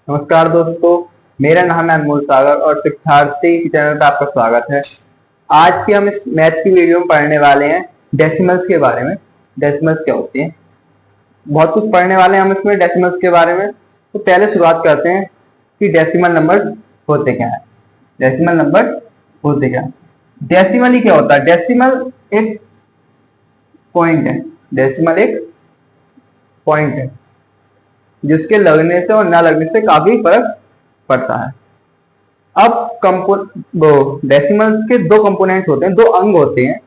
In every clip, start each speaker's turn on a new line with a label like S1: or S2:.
S1: नमस्कार दोस्तों, मेरा नाम है अनमोल सागर और शिक्षार्थी चैनल पर आपका स्वागत है। आज की हम इस मैथ की वीडियो में पढ़ने वाले हैं डेसिमल्स के बारे में। डेसिमल्स क्या होती हैं, बहुत कुछ पढ़ने वाले हैं हम इसमें डेसिमल्स के बारे में। तो पहले शुरुआत करते हैं कि डेसिमल नंबर होते क्या है। डेसिमल नंबर होते क्या, डेसिमल ही क्या होता है। डेसिमल एक पॉइंट है। डेसिमल एक पॉइंट है जिसके लगने से और ना लगने से काफी फर्क पड़ता है। अब डेसिमल्स के दो कंपोनेंट होते हैं, दो अंग होते हैं।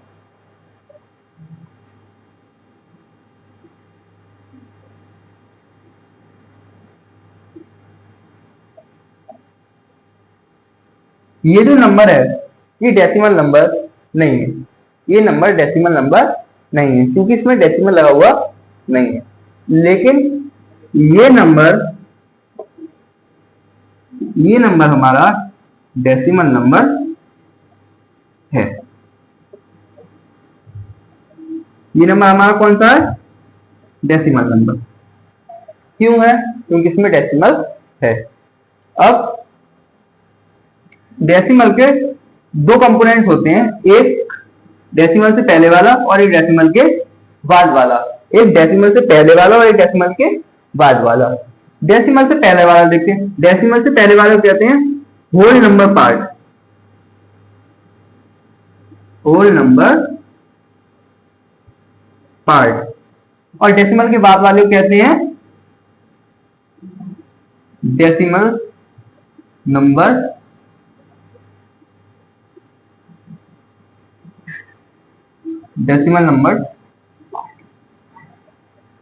S1: ये जो नंबर है ये डेसिमल नंबर नहीं है। ये नंबर डेसिमल नंबर नहीं है क्योंकि इसमें डेसिमल लगा हुआ नहीं है। लेकिन ये नंबर हमारा डेसिमल नंबर है। ये नंबर हमारा कौन सा है, डेसिमल नंबर। क्यों है, क्योंकि इसमें डेसिमल है। अब डेसिमल के दो कंपोनेंट होते हैं, एक डेसिमल से पहले वाला और एक डेसिमल के बाद वाला। एक डेसिमल से पहले वाला और एक डेसिमल के बाद वाला। डेसिमल से पहले वाला देखते हैं। डेसिमल से पहले वाला कहते हैं whole number part. Whole number part. और डेसिमल के बाद वाले को कहते हैं decimal number decimal number.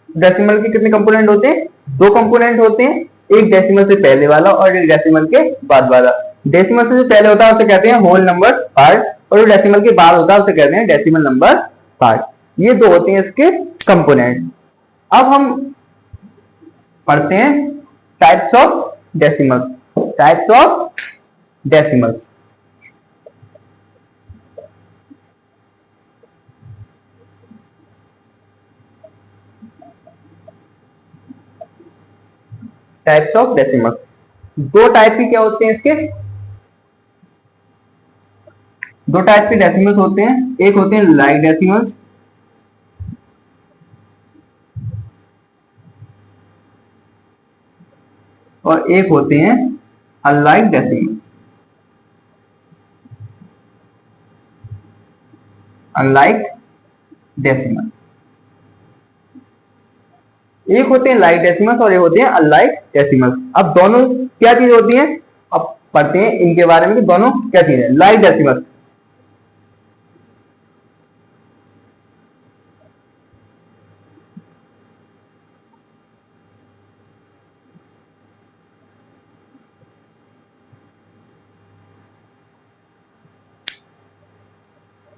S1: Decimal के कितने कंपोनेंट होते हैं, दो कंपोनेंट होते हैं, एक डेसिमल से पहले वाला और एक डेसिमल के बाद वाला। डेसिमल से जो पहले होता है उसे कहते हैं होल नंबर पार्ट और जो डेसिमल के बाद होता है उसे कहते हैं डेसिमल नंबर पार्ट। ये दो होते हैं इसके कंपोनेंट। अब हम पढ़ते हैं types of decimals. Types of decimals. Types of decimals दो टाइप के क्या होते हैं इसके, दो टाइप के डेसिमल्स होते हैं। एक होते हैं लाइक डेसिमल्स और एक होते हैं अनलाइक डेसिमल्स। अनलाइक डेसिमल्स, एक होते हैं लाइक डेसिमल्स और एक होते हैं अनलाइक डेसिमल्स। अब दोनों क्या चीज होती है, अब पढ़ते हैं इनके बारे में कि दोनों क्या चीज है। लाइक डेसिमल्स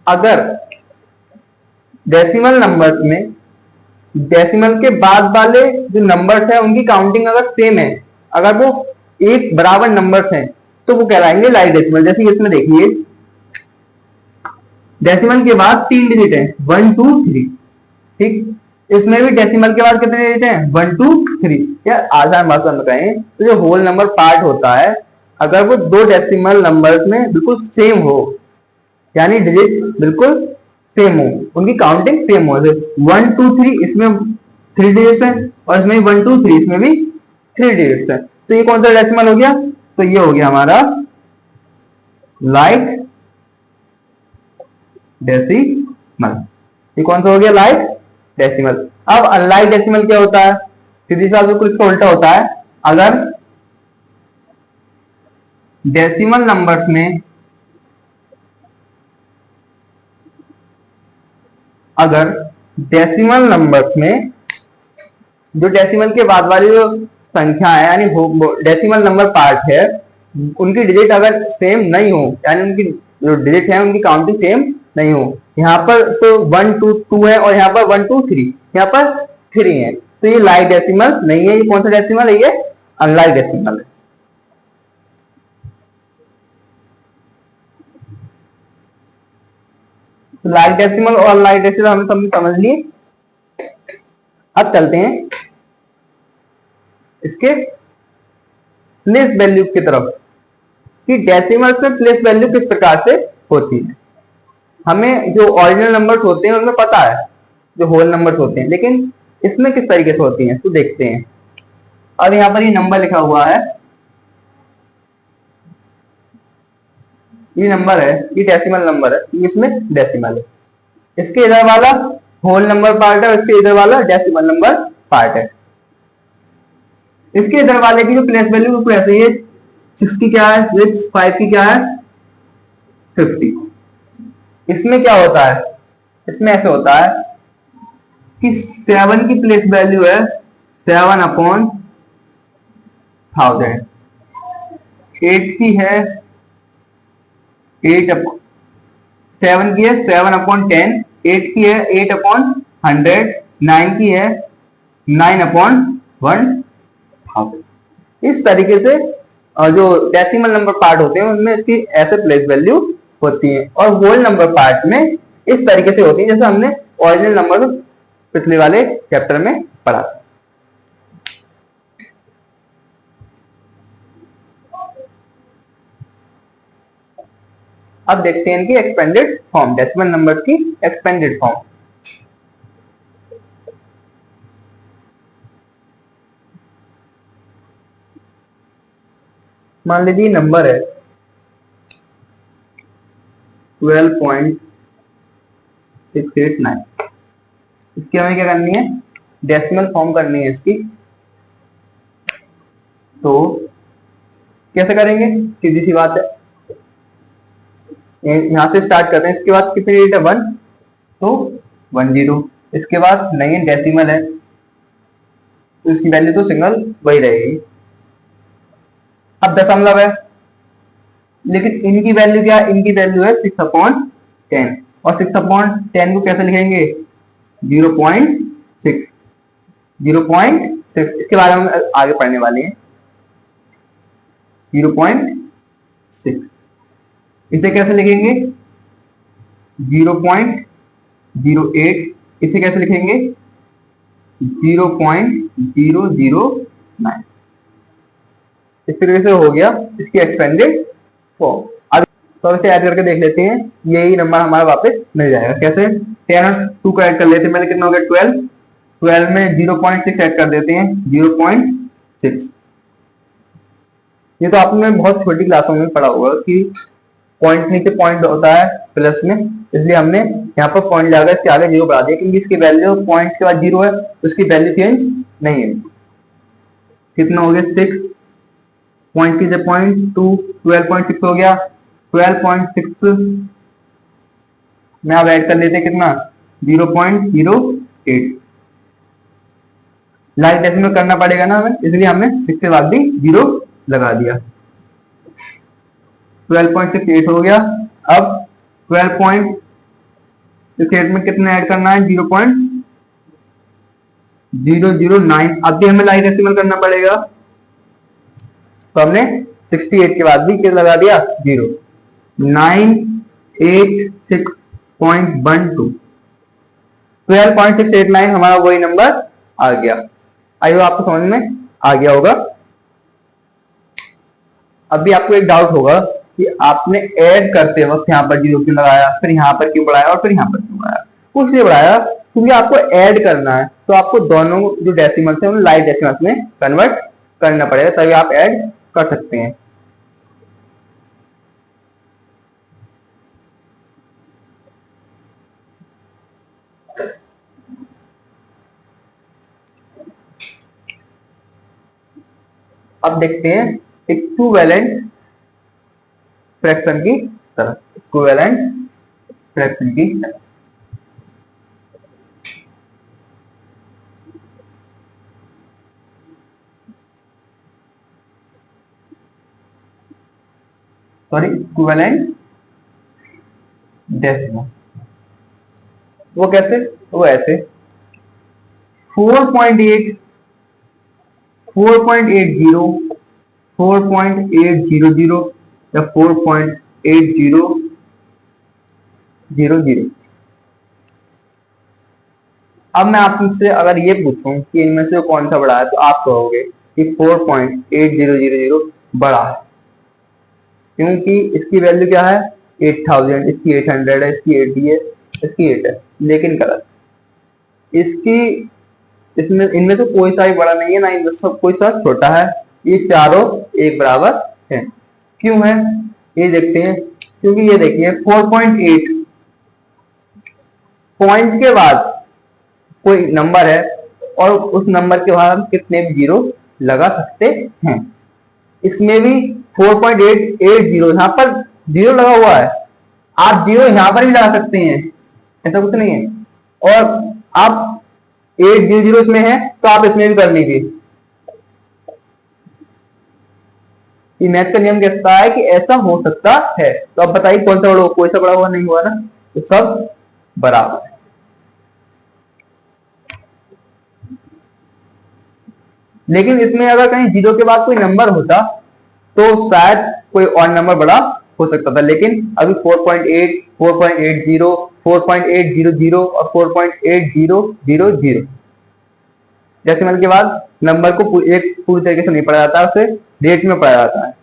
S1: अगर डेसिमल नंबर्स में डेसिमल के बाद वाले जो नंबर्स हैं उनकी काउंटिंग अगर सेम है, अगर वो एक बराबर नंबर्स हैं तो वो कहलाएंगे लाइक डेसिमल। जैसे इसमें देखिए डेसिमल के बाद 3 डिजिट है, 1 2 3। ठीक, इसमें भी डेसिमल के बाद कितने डिजिट हैं, 1 2 3। यार आसान भाषा में कहें तो जो होल नंबर पार्ट होता है अगर वो दो डेसिमल नंबर्स में बिल्कुल सेम हो, यानी डिजिट बिल्कुल सेम हो, उनकी काउंटिंग सेम हो। 1 2 3 इसमें 3 डिजिट्स है और इसमें 1 2 3 इसमें भी 3 डिजिट्स है। तो ये कौन सा डेसिमल हो गया, तो ये हो गया हमारा लाइक डेसिमल। ये कौन सा हो गया, लाइक डेसिमल। अब अनलाइक डेसिमल क्या होता है, सीधी सा बिल्कुल इसका उल्टा होता है। अगर डेसिमल नंबर्स में अगर डेसिमल नंबर्स में जो डेसिमल के बाद वाली जो संख्या है यानी डेसिमल नंबर पार्ट है उनकी डिजिट अगर सेम नहीं हो, यानी उनकी जो डिजिट है उनकी काउंटिंग सेम नहीं हो, यहाँ पर तो 1 2 2 है और यहाँ पर 1 2 3, यहाँ पर 3 है, तो ये लाइक डेसिमल नहीं है। ये कौन सा डेसिमल है, ये अनलाइक डेसिमल है। लाइक डेसिमल और अनलाइक डेसिमल हम समझ लिए। अब चलते हैं इसके प्लेस वैल्यू की तरफ कि डेसिमल्स में प्लेस वैल्यू किस प्रकार से होती है। हमें जो ऑरिजिनल नंबर्स होते हैं उनमें पता है जो होल नंबर्स होते हैं, लेकिन इसमें किस तरीके से होती हैं तो देखते हैं। अब यहाँ पर ये नंबर लिखा हुआ है, ये नंबर है, ये डेसिमल नंबर है, इसमें डेसिमल है। इसके इधर वाला होल नंबर पार्ट है, इसके इधर वाला डेसिमल नंबर पार्ट है। इसके इधर वाले की जो प्लेस वैल्यू वो ऐसे ही है, 6 की क्या है 6, 5 की क्या है 50। इसमें क्या होता है, इसमें ऐसे होता है कि 7 की प्लेस वैल्यू है 7/1000, 8 की है 7 की है 7/10, 8 की है 8/100, 9 की है 9/1000। इस तरीके से जो डेसिमल नंबर पार्ट होते हैं उनमें इसकी ऐसे प्लेस वैल्यू होती है, और होल नंबर पार्ट में इस तरीके से होती है जैसे हमने ओरिजिनल नंबर पिछले वाले चैप्टर में पढ़ा। अब देखते हैं इनकी एक्सपेंडेड फॉर्म, डेसिमल नंबर की एक्सपेंडेड फॉर्म। मान लीजिए नंबर है 12.689, इसकी हमें क्या करनी है, डेसिमल फॉर्म करनी है इसकी। तो कैसे करेंगे, सीधी सी बात है, यहां से स्टार्ट करते हैं। इसके बाद कितनी डिजिट है 1, तो 10। इसके बाद नहीं है डेसिमल है तो इसकी वैल्यू तो सिंगल वही रहेगी। अब दशमलव है, लेकिन इनकी वैल्यू क्या है, इनकी वैल्यू है 6/10, और 6/10 को कैसे लिखेंगे 0.6, 0.6। इसके बारे में हम आगे पढ़ने वाले हैं। 0.6 इसे कैसे लिखेंगे 0.08, इसे कैसे लिखेंगे 0.009। इस तरीके से हो गया इसकी एक्सपेंडेड फॉर्म। अब तो इसे ऐड करके देख लेते हैं, यही नंबर हमारा वापस मिल जाएगा। कैसे 10 और 2 को ऐड कर लेते हैं, पहले कितना हो गया 12, 12 में 0.6 ऐड कर देते हैं 0.6। ये तो आपने बहुत छोटी क्लासों में पढ़ा होगा कि पॉइंट नीचे पॉइंट होता है प्लस में, इसलिए हमने यहाँ पर पॉइंट लगा इसके आगे 0 बढ़ा दिया, क्योंकि इसकी वैल्यू पॉइंट के बाद 0 है तो इसकी वैल्यू चेंज नहीं है। कितना हो गया 6, पॉइंट की जगह पॉइंट 2, 12.6 हो गया। 12.6 में आप ऐड कर लेते हैं कितना 0.08। लाइक डेसिमल करना पड़ेगा ना हमें, इसलिए हमने 6 के बाद भी 0 लगा दिया। 12.68 हो गया। अब 12.68 में कितना ऐड करना है 0.009। अब भी हमें लाइक डेसिमल करना पड़ेगा, तो हमने 68 के बाद भी क्या लगा दिया 0। 986.12, 12.689 हमारा वही नंबर आ गया। आई होप आपको समझ में आ गया होगा। अभी आपको एक डाउट होगा कि आपने ऐड करते वक्त यहाँ पर 0 क्यों लगाया, फिर यहाँ पर क्यों बढ़ाया और फिर यहाँ पर क्यों बढ़ाया। कुछ नहीं बढ़ाया, क्योंकि आपको ऐड करना है, तो आपको दोनों जो डेसिमल्स हैं उन्हें लाइक डेसिमल्स में कन्वर्ट करना पड़ेगा, तभी आप ऐड कर सकते हैं। अब देखते हैं इक्विवेलेंट फ्रैक्शन की तरह, इक्विवेलेंट फ्रैक्शन की तरह। सॉरी इक्विवेलेंट डेसिमल, वो कैसे, वो ऐसे 4.8, 4.80, 4.800 या 4.8000। अब मैं आपसे अगर ये पूछूं कि इनमें से कौन सा बड़ा है, तो आप कहोगे कि 4.8000 बड़ा है, क्योंकि इसकी वैल्यू क्या है 8000, इसकी 800 है, इसकी 80 है, इसकी 8 है। लेकिन गलत, इसकी इसमें इनमें से कोई सा भी बड़ा नहीं है, ना इनमें से कोई सा छोटा है। ये चारों एक बराबर है। क्यों है ये देखते हैं। क्योंकि ये देखिए 4.8 पॉइंट के बाद कोई नंबर है और उस नंबर के बाद हम कितने भी जीरो लगा सकते हैं। इसमें भी 4.880 यहाँ पर जीरो लगा हुआ है, आप जीरो यहां पर भी लगा सकते हैं, ऐसा कुछ नहीं है। और आप 800 इसमें है तो आप इसमें भी कर लीजिए। ये मैथ का नियम कहता है कि ऐसा हो सकता है। तो अब बताइए कौन सा बड़ा हुआ, कोई सा बड़ा हुआ नहीं हुआ ना, तो सब बराबर है। लेकिन इसमें अगर कहीं जीरो के बाद कोई नंबर होता तो शायद कोई और नंबर बड़ा हो सकता था। लेकिन अभी 4.8, 4.80, 4.800 और 4.8000 डेसिमल के बाद नंबर को एक पूरी तरीके से नहीं पढ़ा जाता, उसे रेट में पढ़ा जाता है।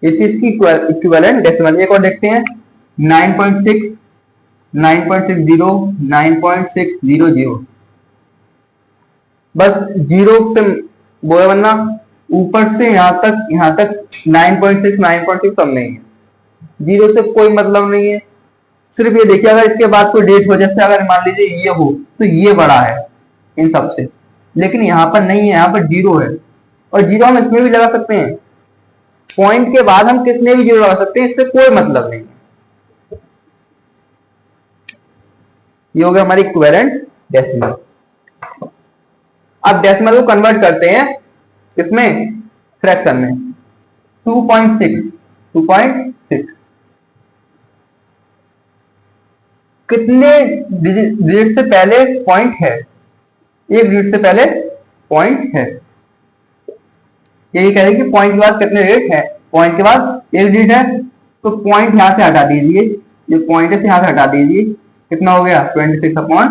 S1: इसकी इक्विवेलेंट डेसिमल एक और देखते हैं, 9.6, 9.60, 9.600। बस जीरो से बोला वरना ऊपर से यहां तक 9.6, 9.6 सब नहीं है। जीरो से कोई मतलब नहीं है। सिर्फ ये देखिए अगर इसके बाद कोई डेट हो, जैसे अगर मान लीजिए ये हो तो ये बड़ा है इन सब से, लेकिन यहाँ पर नहीं है, यहाँ पर जीरो है। और जीरो हम इसमें भी लगा सकते हैं, पॉइंट के बाद हम कितने भी जीरो लगा सकते हैं, इससे कोई मतलब नहीं है। ये हो गया हमारी इक्विवेलेंट डेसिमल। अब डेसिमल को कन्वर्ट करते हैं किसमें, फ्रैक्शन में। 2.6 कितने डिजिट से पहले पॉइंट है, एक डिजिट से पहले पॉइंट है। यही कह रहे कि पॉइंट के बाद कितने डिजिट है, पॉइंट के बाद एक डिजिट है, तो पॉइंट यहां से हटा दीजिए, ये पॉइंट से यहां से हटा दीजिए, कितना हो गया 26/10,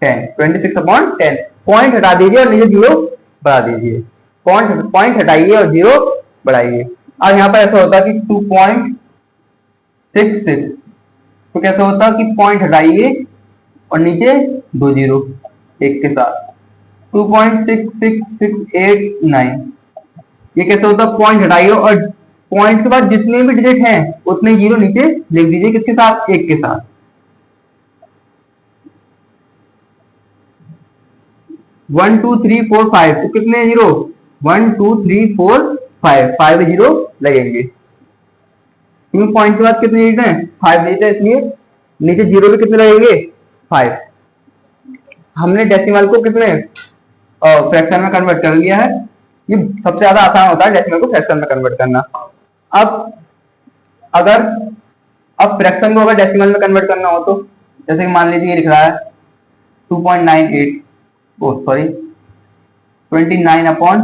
S1: 26/10। पॉइंट हटा दीजिए और नीचे जीरो बढ़ा दीजिए, पॉइंट हटाइए और जीरो बढ़ाइए। अब यहाँ पर ऐसा होता कि 2.66, तो कैसा होता कि पॉइंट हटाइए और नीचे 2 जीरो एक के साथ, 2.66689। ये कैसे होता, पॉइंट हटाइए और पॉइंट के बाद जितने भी डिजिट हैं उतने जीरो नीचे लिख दीजिए, किसके साथ, एक के साथ। 1 2 3 4 5, तो कितने जीरो, 1 2 3 4 5, 5 जीरो लगेंगे, क्योंकि पॉइंट के बाद कितने डिजिट हैं, 5 डिजिट है, इसलिए नीचे जीरो भी कितने लगेंगे, 5। हमने डेसिमल को कितने फ्रैक्शन में कन्वर्ट कर लिया है। ये सबसे ज्यादा आसान होता है डेसिमल को फ्रैक्शन में कन्वर्ट करना। अब अगर फ्रैक्शन को अगर डेसिमल में कन्वर्ट करना हो तो जैसे कि मान लीजिए ये लिख रहा है 2.98, ओ सॉरी 29/10।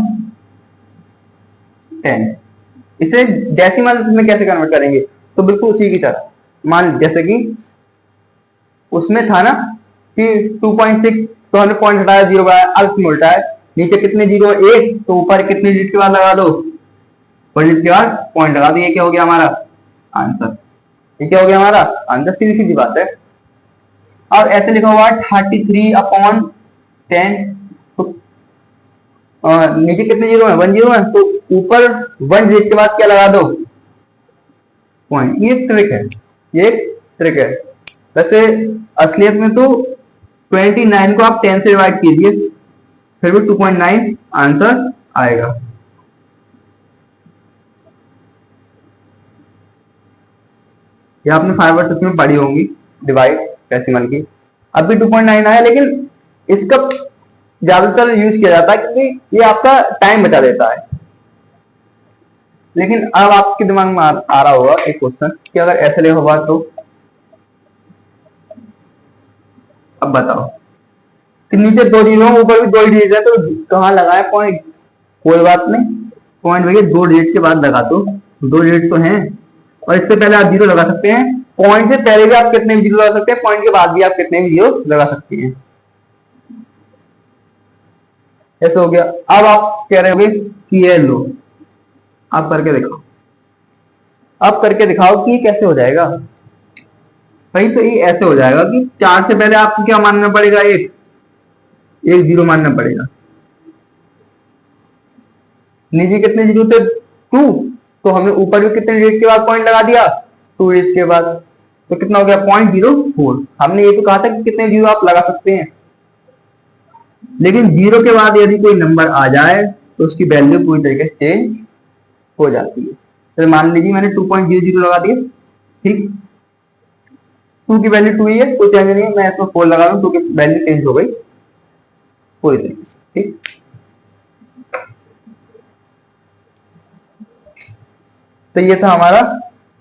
S1: इसे डेसिमल में कैसे कन्वर्ट करेंगे, तो बिल्कुल उसी की तरह, मान जैसे कि उसमें था ना कि 2.6, तो हमने पॉइंट हटाया, जीरो बढ़ाया, अब इसमें उल्टा है, नीचे कितने जीरो, एक, तो ऊपर कितने डिजिट के बाद लगा दो, डिजिट के बाद पॉइंट लगा दो। ये क्या हो गया हमारा आंसर, ये क्या हो गया हमारा आंसर, सीधी सीधी बात है। अब ऐसे लिखा हुआ 33/10, तो नीचे कितने जीरो है, 1 जीरो है, तो ऊपर 1 डिजिट के बाद क्या लगा दो, पॉइंट। ये ट्रिक है, ये ट्रिक है। वैसे असलियत में तो 29 को आप 10 से डिवाइड कीजिए, फिर भी 2.9 आंसर आएगा। ये आपने 5 और 6 में पढ़ी होंगी डिवाइड डेसिमल की। अब भी 2.9 आया, लेकिन इसका ज्यादातर यूज किया जाता है क्योंकि ये आपका टाइम बचा देता है। लेकिन अब आपके दिमाग में आ रहा होगा एक क्वेश्चन कि अगर ऐसे ले होगा तो, अब बताओ कि नीचे 2 जीरो, ऊपर भी 2 डिजिट है, तो कहाँ लगाए पॉइंट, कोई बात नहीं, पॉइंट भैया 2 डिजिट के बाद लगा दो, 2 डिजिट तो हैं, और इससे पहले आप जीरो लगा सकते हैं। पॉइंट से पहले भी आप कितने भी जीरो लगा सकते हैं, पॉइंट के बाद भी आप कितने भी जीरो लगा सकते हैं। ऐसे हो गया। अब आप कह रहे होगे कि ये लो, आप करके दिखाओ, अब करके दिखाओ कि ये कैसे हो जाएगा। भाई तो ये ऐसे हो जाएगा कि 4 से पहले आपको क्या मानना पड़ेगा, एक एक जीरो मानना पड़ेगा। नीचे कितने जीरो थे, 2, तो हमें ऊपर भी कितने डिजिट के बाद पॉइंट लगा दिया, 2 डिजिट के बाद, तो कितना हो गया 0.04। हमने ये तो कहा था कि कितने जीरो आप लगा सकते हैं, लेकिन जीरो के बाद यदि कोई नंबर आ जाए तो उसकी वैल्यू पूरी तरीके से चेंज हो जाती है। तो मान लीजिए मैंने 2.00 लगा दिया, ठीक, 2 की वैल्यू 2 ही है, कोई चेंज नहीं है, मैं इसमें 4 लगा दूं, 2 की वैल्यू चेंज हो गई पूरी तरीके से, ठीक। तो ये था हमारा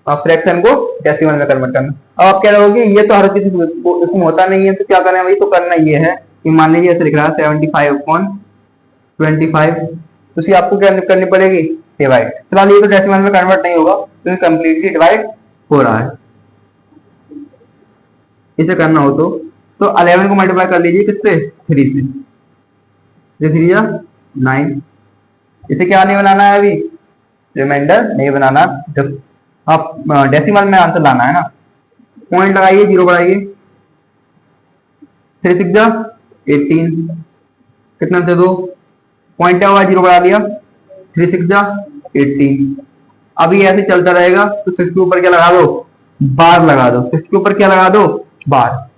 S1: फ्रैक्शन को डेसिमल में कन्वर्ट करना। अब आप कह रहे होगे ये तो हर किसी इसमें होता नहीं है, तो क्या करना है भाई, तो करना ये है कि मान लीजिए ऐसे लिख रहा है 75/25, तो इसी आपको क्या करनी पड़ेगी, डिवाइड। फिलहाल ये तो डेसिमल में कन्वर्ट नहीं होगा क्योंकि कंप्लीटली डिवाइड हो रहा है। इसे करना हो तो 11 को मल्टीप्लाई कर लीजिए किससे, 3 से, 3 या 9। इसे क्या नहीं बनाना है, अभी रिमाइंडर नहीं बनाना, जब आप डेसिमल में आंसर लाना है ना। पॉइंट लगाइए, जीरो बढ़ाइए, 3 6 जा 18, कितना से 2 पॉइंट क्या हुआ, जीरो बढ़ा दिया, 3 6 जा 18। अभी ऐसे चलता रहेगा, तो 6 के ऊपर क्या लगा दो, बार लगा दो, 6 के ऊपर क्या लगा दो, बार।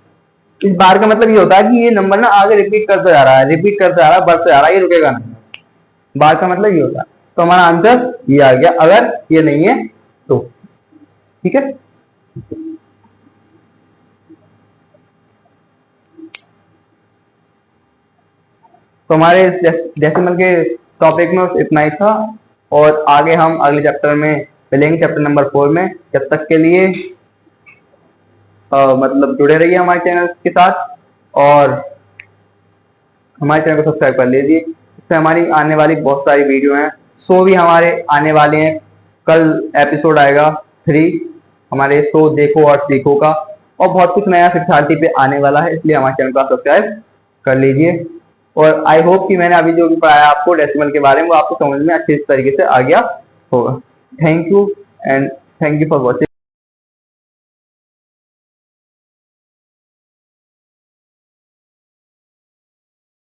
S1: इस बार का मतलब ये होता है कि ये नंबर ना आगे रिपीट करता जा रहा है, रिपीट करता जा रहा है, बढ़ता जा रहा है, ये रुकेगा नहीं। बार का मतलब ये होता है। तो हमारा आंसर ये आ गया, अगर ये नहीं है तो, ठीक है। तो हमारे डेसिमल के टॉपिक में इतना ही था, और आगे हम अगले चैप्टर में मिलेंगे, चैप्टर नंबर 4 में। जब तक के लिए मतलब जुड़े रहिए हमारे चैनल के साथ, और हमारे चैनल को सब्सक्राइब कर लीजिए। इससे हमारी आने वाली बहुत सारी वीडियो हैं, शो भी हमारे आने वाले हैं। कल एपिसोड आएगा 3 हमारे शो देखो और सीखो का, और बहुत कुछ नया शिक्षार्थी पे आने वाला है, इसलिए हमारे चैनल को सब्सक्राइब कर लीजिए। और आई होप कि मैंने अभी जो भी पढ़ाया आपको डेसिमल के बारे में, वो आपको समझ में अच्छे तरीके से आ गया होगा। Thank you and thank you for watching.